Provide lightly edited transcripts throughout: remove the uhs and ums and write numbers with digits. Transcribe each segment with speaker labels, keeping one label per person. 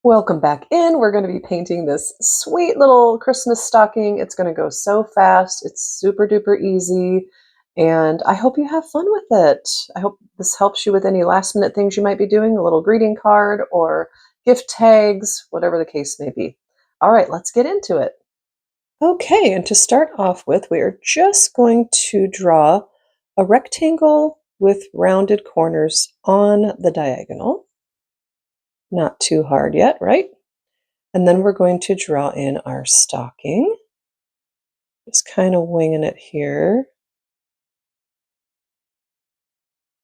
Speaker 1: Welcome back in. We're going to be painting this sweet little Christmas stocking. It's going to go so fast. It's super duper easy. And I hope you have fun with it. I hope this helps you with any last minute things you might be doing, a little greeting card or gift tags, whatever the case may be. All right, let's get into it. Okay, and to start off with, we are just going to draw a rectangle with rounded corners on the diagonal. Not too hard yet, right? And then we're going to draw in our stocking. Just kind of winging it here.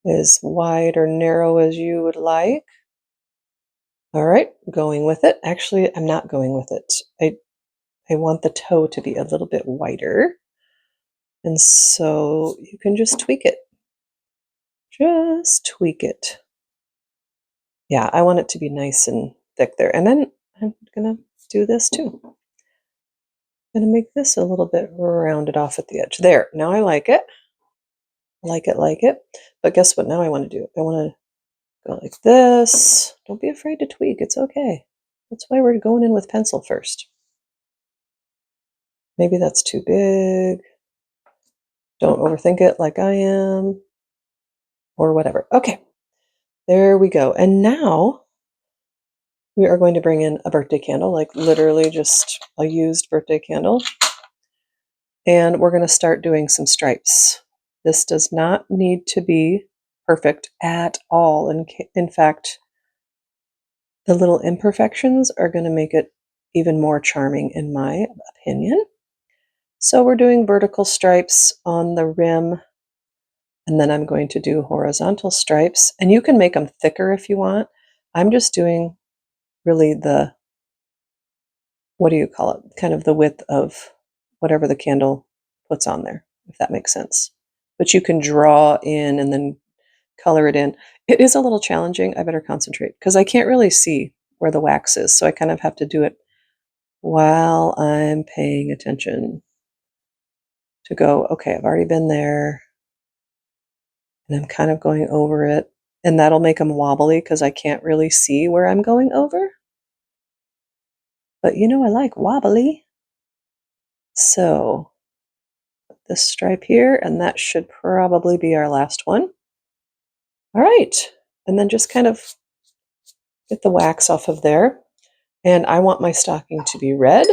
Speaker 1: As wide or narrow as you would like. All right, going with it. Actually, I'm not going with it. I want the toe to be a little bit wider. And so you can just tweak it. Just tweak it. Yeah, I want it to be nice and thick there. And then I'm going to do this too. I'm going to make this a little bit rounded off at the edge. There, now I like it. Like it. But guess what now I want to do? I want to go like this. Don't be afraid to tweak. It's okay. That's why we're going in with pencil first. Maybe that's too big. Don't overthink it like I am. Or whatever. Okay. There we go. And now we are going to bring in a birthday candle, like literally just a used birthday candle. And we're going to start doing some stripes. This does not need to be perfect at all. In fact, the little imperfections are going to make it even more charming in my opinion. So we're doing vertical stripes on the rim, and then I'm going to do horizontal stripes. And you can make them thicker if you want. I'm just doing really the, what do you call it? Kind of the width of whatever the candle puts on there, if that makes sense. But you can draw in and then color it in. It is a little challenging. I better concentrate because I can't really see where the wax is. So I kind of have to do it while I'm paying attention to go, okay, I've already been there. And I'm kind of going over it. And that'll make them wobbly because I can't really see where I'm going over. But you know, I like wobbly. So put this stripe here, and that should probably be our last one. All right. And then just kind of get the wax off of there. And I want my stocking to be red.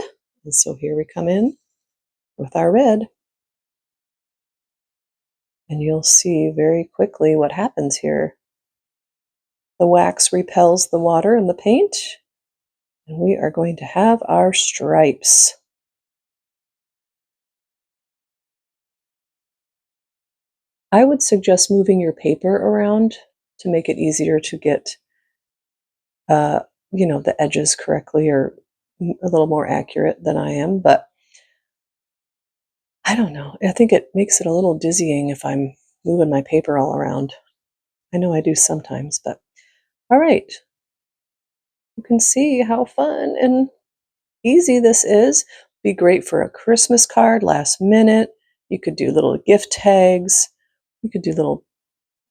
Speaker 1: And so here we come in with our red. And you'll see very quickly what happens here. The wax repels the water and the paint. And we are going to have our stripes. I would suggest moving your paper around to make it easier to get, the edges correctly or a little more accurate than I am. But I don't know. I think it makes it a little dizzying if I'm moving my paper all around. I know I do sometimes, but all right. You can see how fun and easy this is. Be great for a Christmas card last minute. You could do little gift tags. You could do little,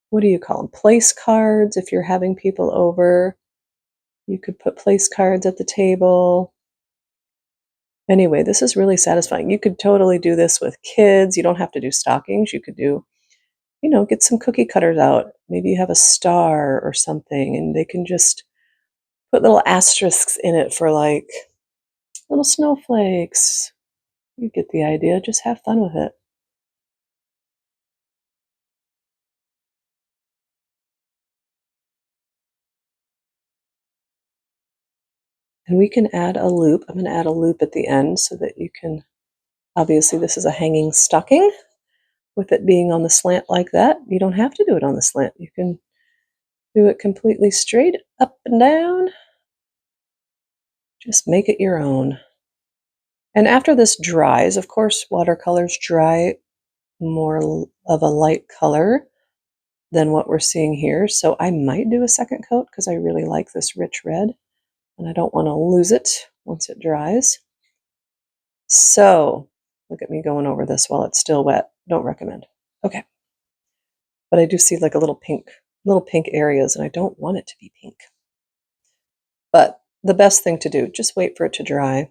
Speaker 1: what do you call them? Place cards if you're having people over. You could put place cards at the table. Anyway, this is really satisfying. You could totally do this with kids. You don't have to do stockings. You could do, get some cookie cutters out. Maybe you have a star or something, and they can just put little asterisks in it for like little snowflakes. You get the idea. Just have fun with it. And we can add a loop. I'm going to add a loop at the end so that you can, obviously this is a hanging stocking. With it being on the slant like that, you don't have to do it on the slant. You can do it completely straight up and down. Just make it your own. And after this dries, of course, watercolors dry more of a light color than what we're seeing here. So I might do a second coat because I really like this rich red and I don't want to lose it once it dries. So look at me going over this while it's still wet. Don't recommend. Okay. But I do see like a little pink areas and I don't want it to be pink. But the best thing to do. Just wait for it to dry.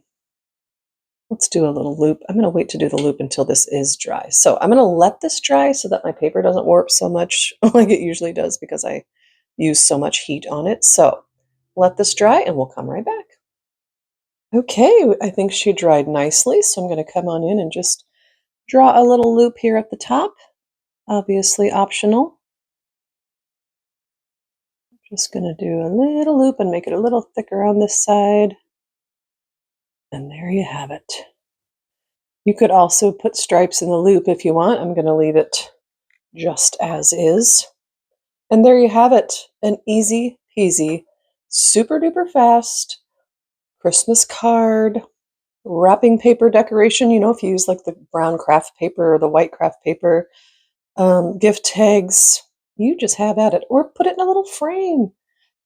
Speaker 1: Let's do a little loop. I'm going to wait to do the loop until this is dry. So I'm going to let this dry so that my paper doesn't warp so much like it usually does because I use so much heat on it. So let this dry and we'll come right back. Okay, I think she dried nicely. So I'm going to come on in and just draw a little loop here at the top. Obviously optional. Just going to do a little loop and make it a little thicker on this side. And there you have it. You could also put stripes in the loop if you want. I'm going to leave it just as is. And there you have it, an easy peasy, super duper fast Christmas card, wrapping paper decoration. You know, if you use like the brown craft paper or the white craft paper, gift tags, you just have at it. Or put it in a little frame.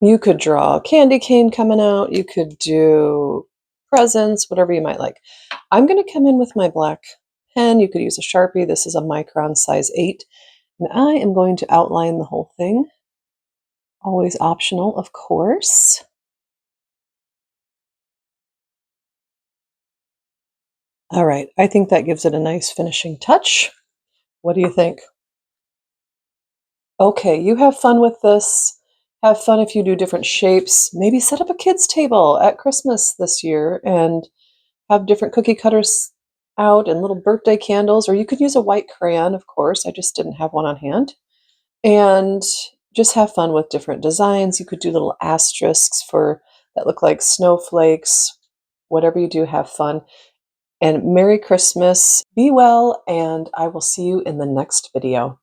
Speaker 1: You could draw a candy cane coming out. You could do presents, whatever you might like. I'm going to come in with my black pen. You could use a Sharpie. This is a Micron size 8. And I am going to outline the whole thing. Always optional, of course. All right, I think that gives it a nice finishing touch. What do you think? Okay, you have fun with this. Have fun if you do different shapes. Maybe set up a kids' table at Christmas this year and have different cookie cutters out and little birthday candles, or you could use a white crayon, of course. I just didn't have one on hand. And just have fun with different designs. You could do little asterisks for that look like snowflakes. Whatever you do, have fun. And Merry Christmas. Be well, and I will see you in the next video.